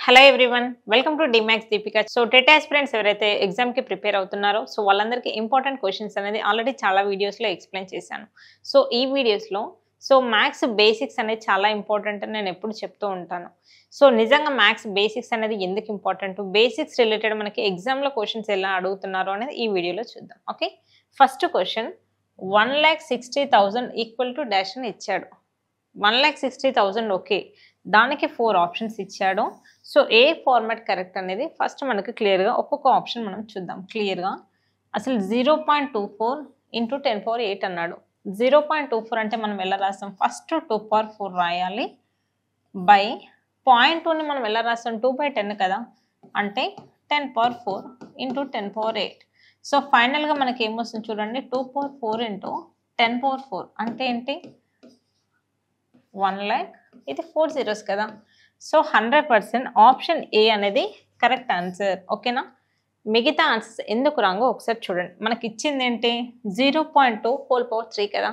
Hello everyone, welcome to Demax Deepika. So TET aspirants ఎవరైతే ఎగ్జామ్కి prepare అవుతున్నారో సో వాళ్ళందరికీ ఇంపార్టెంట్ క్వశ్చన్స్ అనేది ఆల్రెడీ చాలా వీడియోస్లో ఎక్స్ప్లెయిన్ చేశాను. సో ఈ వీడియోస్లో మ్యాథ్స్ బేసిక్స్ అనేది చాలా ఇంపార్టెంట్ అని నేను ఎప్పుడు చెప్తూ ఉంటాను. సో నిజంగా మ్యాథ్స్ బేసిక్స్ అనేది ఎందుకు ఇంపార్టెంట్, బేసిక్స్ రిలేటెడ్ మనకి ఎగ్జామ్లో క్వశ్చన్స్ ఎలా అడుగుతున్నారో అనేది ఈ వీడియోలో చూద్దాం. Okay, first question 1,60,000 equal to dash అని ఇచ్చాడు. 1,60,000 ఓకే, దానికి 4 ఆప్షన్స్ ఇచ్చాడు. సో ఏ ఫార్మాట్ కరెక్ట్ అనేది ఫస్ట్ మనకు క్లియర్గా ఒక్కొక్క ఆప్షన్ మనం చూద్దాం క్లియర్గా. అసలు 0.24 ఇంటూ 10⁴ అన్నాడు. 0.24 అంటే మనం ఎలా రాస్తాం, ఫస్ట్ 2⁴ రాయాలి బై 0.2ని మనం ఎలా రాస్తాం 2/10 కదా, అంటే 10⁴ ఇంటూ 10⁴. సో ఫైనల్గా మనకి ఏమొస్తుంది చూడండి, 2⁴ ఇంటూ 10⁴ అంటే ఏంటి 1 lakh, ఇది 4 zeros కదా. సో 100% ఆప్షన్ ఏ అనేది కరెక్ట్ ఆన్సర్. ఓకేనా, మిగతా ఆన్సర్స్ ఎందుకు రాంగో ఒకసారి చూడండి. మనకి ఇచ్చింది ఏంటి 0.2 హోల్ పవర్ 3 కదా.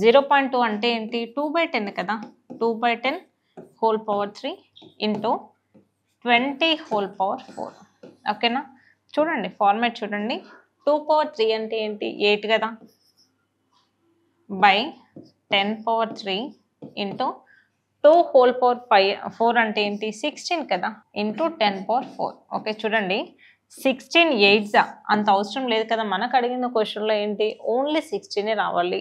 0.2 అంటే ఏంటి 2/10 కదా, 2/10 whole power 3 into 20 whole power 4. ఓకేనా, చూడండి ఫార్మాట్ చూడండి. 2/3 అంటే ఏంటి 8 కదా, బై 10⁴ ఇంటూ 2 హోల్ పవర్ 4 అంటే ఏంటి 16 కదా, ఇంటూ 10⁴. ఓకే చూడండి, 16 8s అంత అవసరం లేదు కదా, మనకు అడిగిన క్వశ్చన్లో ఏంటి ఓన్లీ 16 రావాలి.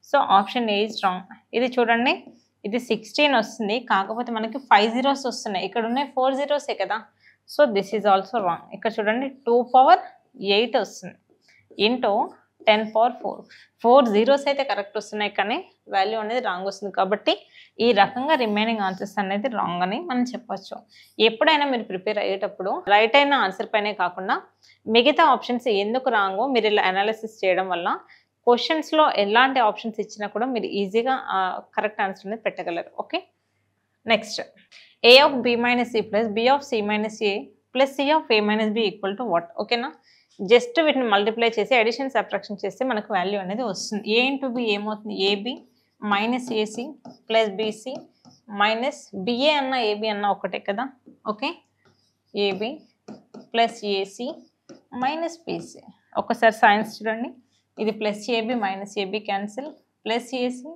So option A is wrong. ఇది చూడండి, ఇది 16 వస్తుంది, కాకపోతే మనకి 5 zeros వస్తున్నాయి, ఇక్కడ ఉన్నాయి 4 zeros కదా. So this is also wrong. ఇక్కడ చూడండి 2⁴8 వస్తుంది ఇంటూ 10⁴. 4 zeros అయితే కరెక్ట్ వస్తున్నాయి, కానీ వాల్యూ అనేది రాంగ్ వస్తుంది. కాబట్టి ఈ రకంగా రిమైనింగ్ ఆన్సర్స్ అనేది రాంగ్ అని మనం చెప్పొచ్చు. ఎప్పుడైనా మీరు ప్రిపేర్ అయ్యేటప్పుడు రైట్ అయిన ఆన్సర్ పైనే కాకుండా మిగతా ఆప్షన్స్ ఎందుకు రాంగో మీరు ఇలా అనాలిసిస్ చేయడం వల్ల క్వశ్చన్స్లో ఎలాంటి ఆప్షన్స్ ఇచ్చినా కూడా మీరు ఈజీగా కరెక్ట్ ఆన్సర్ అనేది పెట్టగలరు. Okay, next a of b minus c plus b of c minus a plus c of a minus b equal to what. ఓకేనా, జస్ట్ వీటిని మల్టిప్లై చేసి అడిషన్ సబ్ట్రాక్షన్ చేస్తే మనకు వాల్యూ అనేది వస్తుంది. ఏ ఇంటూ బి ఏమవుతుంది, ab minus ac plus bc minus ba అన్న ab అన్న ఒకటే కదా. Okay, ab plus ac minus bc. ఒకసారి సైన్స్ చూడండి, ఇది plus ab minus ab cancel, plus ac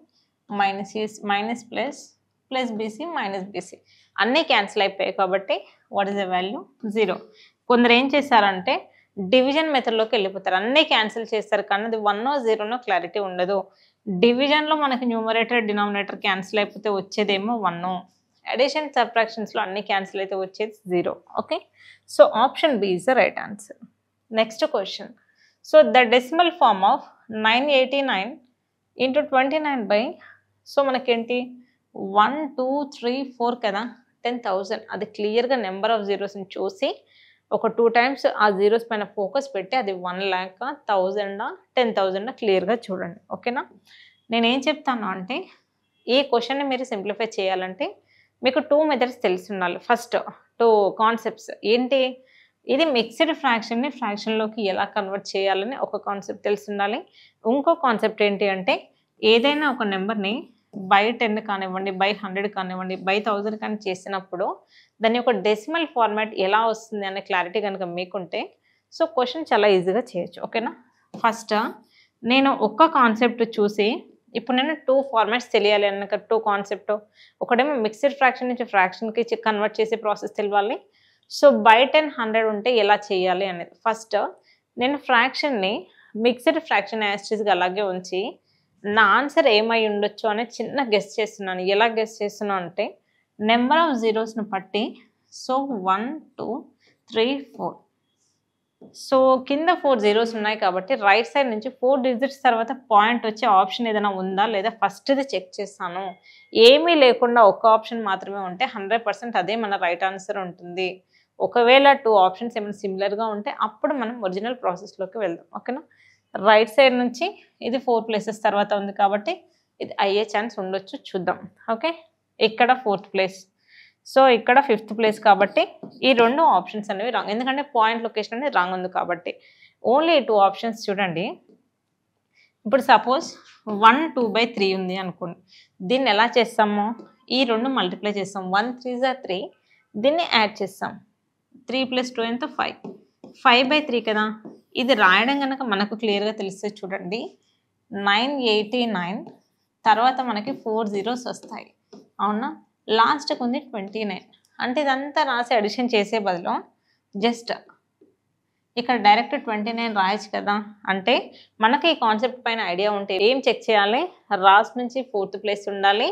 minus ac minus plus bc minus bc అన్నీ cancel అయిపోయాయి. కాబట్టి వాట్ ఈస్ ద వాల్యూ 0. కొందరు ఏం చేశారంటే డివిజన్ మెథడ్లోకి వెళ్ళిపోతారు, అన్నీ క్యాన్సిల్ చేస్తారు, కానీ అది 1 or 0 క్లారిటీ ఉండదు. డివిజన్లో మనకి న్యూమరేటర్ డినామినేటర్ క్యాన్సిల్ అయిపోతే వచ్చేదేమో 1, అడిషన్ సబ్ట్రాక్షన్స్లో అన్నీ క్యాన్సిల్ అయితే వచ్చేది 0. Okay, so option B is the right answer. Next question, so the decimal form of 989 into 29 by, so మనకేంటి 1 2 3 4 కదా, 10,000. అది క్లియర్గా నెంబర్ ఆఫ్ జీరోస్ని చూసి ఒక 2 times ఆ జీరోస్ పైన ఫోకస్ పెట్టి అది 1 lakh 1000 10,000 క్లియర్గా చూడండి. ఓకేనా, నేనేం చెప్తాను అంటే ఈ క్వశ్చన్ని మీరు సింప్లిఫై చేయాలంటే మీకు 2 మెథడ్స్ తెలిసి ఉండాలి. ఫస్ట్ 2 కాన్సెప్ట్స్ ఏంటి, ఇది మిక్స్డ్ ఫ్రాక్షన్ని ఫ్రాక్షన్లోకి ఎలా కన్వర్ట్ చేయాలని ఒక కాన్సెప్ట్ తెలిసి ఉండాలి. ఇంకో కాన్సెప్ట్ ఏంటి అంటే ఏదైనా ఒక నెంబర్ని బై 10 కానివ్వండి, బై 100 కానివ్వండి, బై 1000 కానీ చేసినప్పుడు దాని యొక్క డెసిమల్ ఫార్మాట్ ఎలా వస్తుంది అనే క్లారిటీ కనుక మీకుంటే సో క్వశ్చన్ చాలా ఈజీగా చేయొచ్చు. ఓకేనా, ఫస్ట్ నేను ఒక్క కాన్సెప్ట్ చూసి ఇప్పుడు నేను 2 ఫార్మాట్స్ తెలియాలి అన్న 2 కాన్సెప్ట్, ఒకటేమో మిక్స్డ్ ఫ్రాక్షన్ నుంచి ఫ్రాక్షన్కి కన్వర్ట్ చేసే ప్రాసెస్ తెలియాలి. సో బై 10 100 ఉంటే ఎలా చేయాలి అనేది ఫస్ట్ నేను ఫ్రాక్షన్ని మిక్స్డ్ ఫ్రాక్షన్ యాస్టీస్గా అలాగే ఉంచి నా ఆన్సర్ ఏమై ఉండొచ్చు అనే చిన్న గెస్ చేస్తున్నాను. ఎలా గెస్ చేస్తున్నాను అంటే నెంబర్ ఆఫ్ జీరోస్ను బట్టి, సో 1 2 3 4, సో కింద 4 zeros ఉన్నాయి కాబట్టి రైట్ సైడ్ నుంచి 4 digits తర్వాత పాయింట్ వచ్చే ఆప్షన్ ఏదైనా ఉందా లేదా ఫస్ట్ది చెక్ చేస్తాను. ఏమీ లేకుండా ఒక ఆప్షన్ మాత్రమే ఉంటే 100% అదే మన రైట్ ఆన్సర్ ఉంటుంది. ఒకవేళ 2 ఆప్షన్స్ ఏమైనా సిమిలర్గా ఉంటే అప్పుడు మనం ఒరిజినల్ ప్రాసెస్లోకి వెళ్దాం. ఓకేనా, రైట్ సైడ్ నుంచి ఇది 4 places తర్వాత ఉంది కాబట్టి ఇది అయ్యే ఛాన్స్ ఉండొచ్చు, చూద్దాం. ఓకే, ఇక్కడ 4th place, సో ఇక్కడ 5th place కాబట్టి ఈ 2 ఆప్షన్స్ అనేవి రాంగ్, ఎందుకంటే పాయింట్ లొకేషన్ అనేది రాంగ్ ఉంది కాబట్టి. ఓన్లీ 2 ఆప్షన్స్ చూడండి. ఇప్పుడు సపోజ్ 1 2/3 ఉంది అనుకోండి, దీన్ని ఎలా చేస్తామో ఈ 2 మల్టిప్లై చేస్తాం. 1 3s are 3, దీన్ని యాడ్ చేస్తాం. 3 + 2 ఎంత 5. 5/3 కదా. ఇది రాయడం కనుక మనకు క్లియర్గా తెలిస్తే చూడండి 989 తర్వాత మనకి 4 zeros వస్తాయి అవునా. లాస్ట్కి ఉంది 29. అంటే ఇదంతా రాసి అడిషన్ చేసే బదులు జస్ట్ ఇక్కడ డైరెక్ట్ 29 రాయొచ్చు కదా. అంటే మనకి ఈ కాన్సెప్ట్ పైన ఐడియా ఉంటే ఏం చెక్ చేయాలి, రాస్ నుంచి 4th ప్లేస్ ఉండాలి,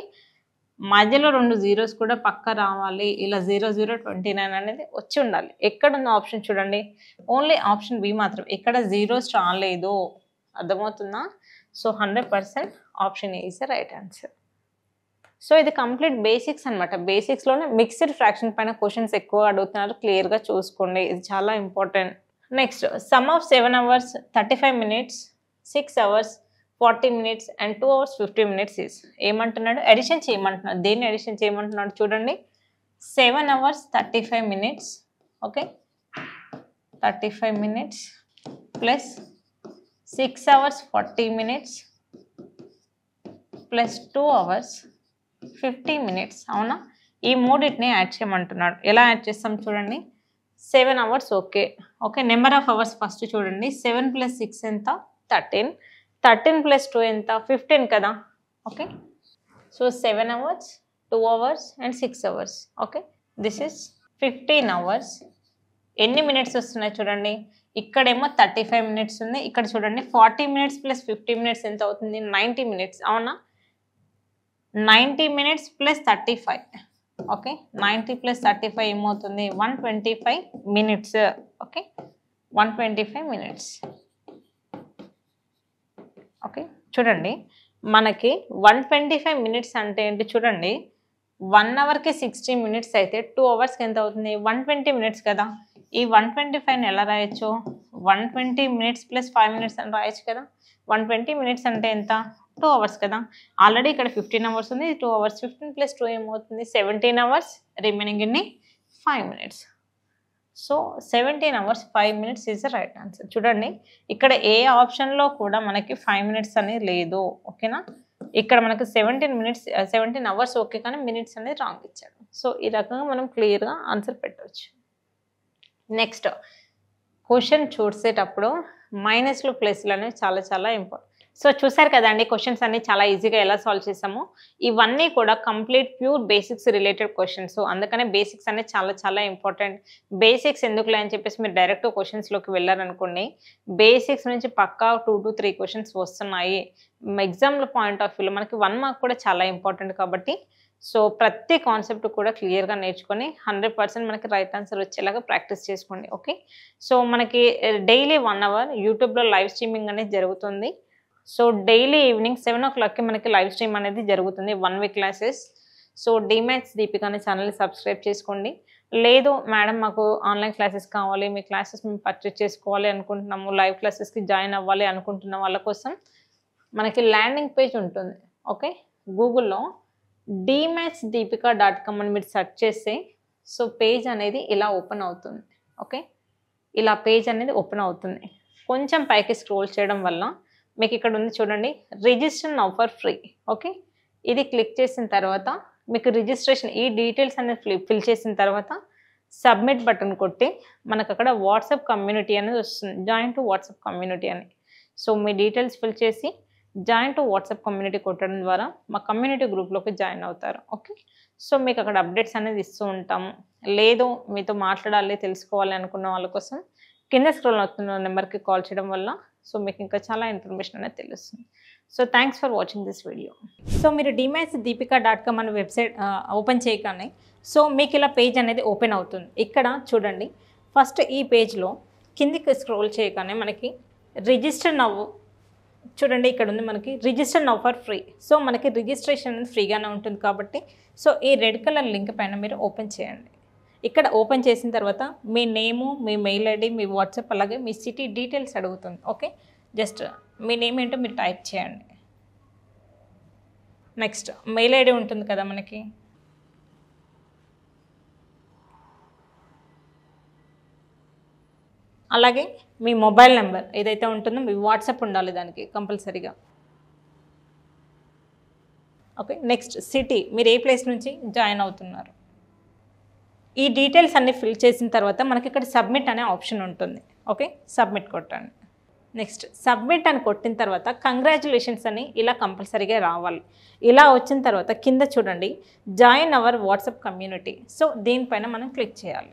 మధ్యలో 2 zeros కూడా పక్క రావాలి, ఇలా 0029 అనేది వచ్చి ఉండాలి. ఎక్కడున్న ఆప్షన్ చూడండి, ఓన్లీ ఆప్షన్ బి మాత్రం, ఇక్కడ జీరోస్ రాలేదు, అర్థమవుతుందా. So 100% option A is the right answer. So ఇది కంప్లీట్ బేసిక్స్ అనమాట. బేసిక్స్లోనే మిక్స్డ్ ఫ్రాక్షన్ పైన క్వశ్చన్స్ ఎక్కువ అడుగుతున్నారు, క్లియర్గా చూసుకోండి, ఇది చాలా important. Next some of 7 hours 35 minutes 6 hours 40 minutes and 2 hours 50 minutes is ఏమంటున్నాడు, ఎడిషన్ చేయమంటున్నాడు. దేన్ని ఎడిషన్ చేయమంటున్నాడు చూడండి. 7 hours 35 minutes okay 35 minutes plus 6 hours 40 minutes plus 2 hours 50 minutes అవునా. ఈ మూడింటిని యాడ్ చేయమంటున్నాడు. ఎలా యాడ్ చేస్తాం చూడండి. 7 hours okay okay number of hours first చూడండి. 7 + 6 ఎంత 13, 13 + 2 ఎంత 15 కదా. Okay so 7 hours 2 hours and 6 hours okay this is 15 hours. ఎన్ని మినిట్స్ వస్తున్నాయి చూడండి. ఇక్కడేమో 35 minutes ఉంది, ఇక్కడ చూడండి 40 minutes + 50 minutes ఎంత అవుతుంది 90 minutes అవునా. 90 minutes + 35 ఓకే 90 + 35 ఏమవుతుంది 125 minutes ఓకే 125 minutes ఓకే. చూడండి మనకి 125 minutes అంటే ఏంటి చూడండి. 1 hourకి 60 minutes అయితే 2 hourస్కి ఎంత అవుతుంది 120 minutes కదా. ఈ 125ని ఎలా రాయొచ్చు 120 minutes + 5 minutes అని రాయొచ్చు కదా. 120 minutes అంటే ఎంత 2 hours కదా. ఆల్రెడీ ఇక్కడ 15 hours ఉంది, 2 hours. 15 + 2 ఏమవుతుంది 17 hours, రిమైనింగ్ ఇన్ని 5 minutes. So 17 hours 5 minutes is the right answer. చూడండి ఇక్కడ ఏ ఆప్షన్లో కూడా మనకి 5 minutes అనేది లేదు ఓకేనా. ఇక్కడ మనకు 17 hours ఓకే కానీ మినిట్స్ అనేది రాంగ్ ఇచ్చాడు. సో ఈ రకంగా మనం క్లియర్గా ఆన్సర్ పెట్టవచ్చు. నెక్స్ట్ క్వశ్చన్ చూసేటప్పుడు మైనస్లు ప్లస్లు అనేవి చాలా చాలా ఇంపార్టెంట్. సో చూసారు కదండి క్వశ్చన్స్ అన్ని చాలా ఈజీగా ఎలా సాల్వ్ చేసాము. ఇవన్నీ కూడా complete pure basics related questions, అందుకనే బేసిక్స్ అనేది చాలా చాలా ఇంపార్టెంట్. బేసిక్స్ ఎందుకులే అని చెప్పేసి మీరు డైరెక్ట్ క్వశ్చన్స్లోకి వెళ్ళారనుకోండి, బేసిక్స్ నుంచి పక్కా 2 to 3 క్వశ్చన్స్ వస్తున్నాయి. ఎగ్జామ్ల పాయింట్ ఆఫ్ వ్యూలో మనకి 1 మార్క్ కూడా చాలా ఇంపార్టెంట్ కాబట్టి సో ప్రతి కాన్సెప్ట్ కూడా క్లియర్గా నేర్చుకొని 100% మనకి రైట్ ఆన్సర్ వచ్చేలాగా ప్రాక్టీస్ చేసుకోండి ఓకే. సో మనకి డైలీ 1 hour యూట్యూబ్లో లైవ్ స్ట్రీమింగ్ అనేది జరుగుతుంది. సో డైలీ ఈవినింగ్ 7 o'clockకి మనకి లైవ్ స్ట్రీమ్ అనేది జరుగుతుంది 1 week క్లాసెస్. సో డిమాథ్స్ దీపిక అనే ఛానల్ని సబ్స్క్రైబ్ చేసుకోండి. లేదు మేడం మాకు ఆన్లైన్ క్లాసెస్ కావాలి, మీ క్లాసెస్ మేము పర్చేస్ చేసుకోవాలి అనుకుంటున్నాము, లైవ్ క్లాసెస్కి జాయిన్ అవ్వాలి అనుకుంటున్న వాళ్ళ కోసం మనకి ల్యాండింగ్ పేజ్ ఉంటుంది ఓకే. గూగుల్లో dmathsdeepika.com అని మీరు సెర్చ్ చేస్తే సో పేజ్ అనేది ఇలా ఓపెన్ అవుతుంది ఓకే. ఇలా పేజ్ అనేది ఓపెన్ అవుతుంది. కొంచెం పైకి స్క్రోల్ చేయడం వల్ల మీకు ఇక్కడ ఉంది చూడండి register now for free okay. ఇది క్లిక్ చేసిన తర్వాత మీకు రిజిస్ట్రేషన్ ఈ డీటెయిల్స్ అనేది ఫిల్ చేసిన తర్వాత సబ్మిట్ బటన్ కొట్టి మనకు అక్కడ వాట్సాప్ కమ్యూనిటీ అనేది వస్తుంది, జాయిన్ టు వాట్సాప్ కమ్యూనిటీ అని. సో మీ డీటెయిల్స్ ఫిల్ చేసి జాయిన్ టు వాట్సాప్ కమ్యూనిటీ కొట్టడం ద్వారా మా కమ్యూనిటీ గ్రూప్లోకి జాయిన్ అవుతారు ఓకే. సో మీకు అక్కడ అప్డేట్స్ అనేది ఇస్తూ ఉంటాము. లేదు మీతో మాట్లాడాలి తెలుసుకోవాలి అనుకున్న వాళ్ళ కోసం కింద స్క్రోల్ అవుతున్న నెంబర్కి కాల్ చేయడం వల్ల సో మీకు ఇంకా చాలా ఇన్ఫర్మేషన్ అనేది తెలుస్తుంది. So thanks for watching this video. So మీరు dmathsdeepika.com అనే వెబ్సైట్ ఓపెన్ చేయగానే సో మీకు ఇలా పేజ్ అనేది ఓపెన్ అవుతుంది. ఇక్కడ చూడండి ఫస్ట్ ఈ పేజ్లో కిందికి స్క్రోల్ చేయగానే మనకి రిజిస్టర్ నవ్వు చూడండి ఇక్కడ ఉంది మనకి register now for free. So మనకి రిజిస్ట్రేషన్ అనేది ఫ్రీగానే ఉంటుంది కాబట్టి సో ఈ రెడ్ కలర్ లింక్ పైన మీరు ఓపెన్ చేయండి. ఇక్కడ ఓపెన్ చేసిన తర్వాత మీ నేము, మీ మెయిల్ ఐడి, మీ వాట్సాప్ అలాగే మీ సిటీ డీటెయిల్స్ అడుగుతుంది ఓకే. జస్ట్ మీ నేమ్ ఏంటో మీరు టైప్ చేయండి. నెక్స్ట్ మెయిల్ ఐడి ఉంటుంది కదా మనకి, అలాగే మీ మొబైల్ నెంబర్ ఏదైతే ఉంటుందో మీ వాట్సాప్ ఉండాలి దానికి కంపల్సరీగా ఓకే. నెక్స్ట్ సిటీ మీరు ఏ ప్లేస్ నుంచి జాయిన్ అవుతున్నారు ఈ డీటెయిల్స్ అన్ని ఫిల్ చేసిన తర్వాత మనకి ఇక్కడ సబ్మిట్ అనే ఆప్షన్ ఉంటుంది. ఓకే, సబ్మిట్ కొట్టండి. నెక్స్ట్ సబ్మిట్ అని కొట్టిన తర్వాత కంగ్రాచులేషన్స్ అని ఇలా కంపల్సరీగా రావాలి. ఇలా వచ్చిన తర్వాత కింద చూడండి join our WhatsApp community. So దీనిపైన మనం క్లిక్ చేయాలి.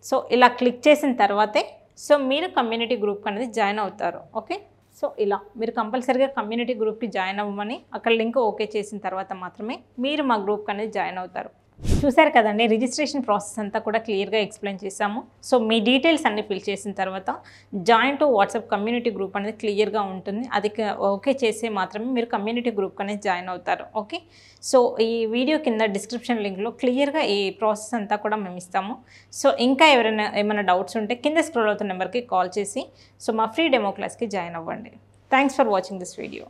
సో ఇలా క్లిక్ చేసిన తర్వాతే సో మీరు కమ్యూనిటీ గ్రూప్ అనేది జాయిన్ అవుతారు. ఓకే, సో ఇలా మీరు కంపల్సరీగా కమ్యూనిటీ గ్రూప్కి జాయిన్ అవ్వమని అక్కడ లింక్ ఓకే చేసిన తర్వాత మాత్రమే మీరు మా గ్రూప్కి అనేది జాయిన్ అవుతారు. చూసారు కదండి, రిజిస్ట్రేషన్ ప్రాసెస్ అంతా కూడా క్లియర్గా ఎక్స్ప్లెయిన్ చేశాము. సో మీ డీటెయిల్స్ అన్ని ఫిల్ చేసిన తర్వాత join to WhatsApp community group అనేది క్లియర్గా ఉంటుంది. అది ఓకే చేసే మాత్రమే మీరు కమ్యూనిటీ గ్రూప్ అనేది జాయిన్ అవుతారు. ఓకే, సో ఈ వీడియో కింద డిస్క్రిప్షన్ లింక్లో క్లియర్గా ఈ ప్రాసెస్ అంతా కూడా మేము ఇస్తాము. సో ఇంకా ఏమైనా డౌట్స్ ఉంటే కింద స్క్రోల్ అవుతున్న నెంబర్కి కాల్ చేసి సో మా ఫ్రీ డెమో క్లాస్కి జాయిన్ అవ్వండి. Thanks for watching this video.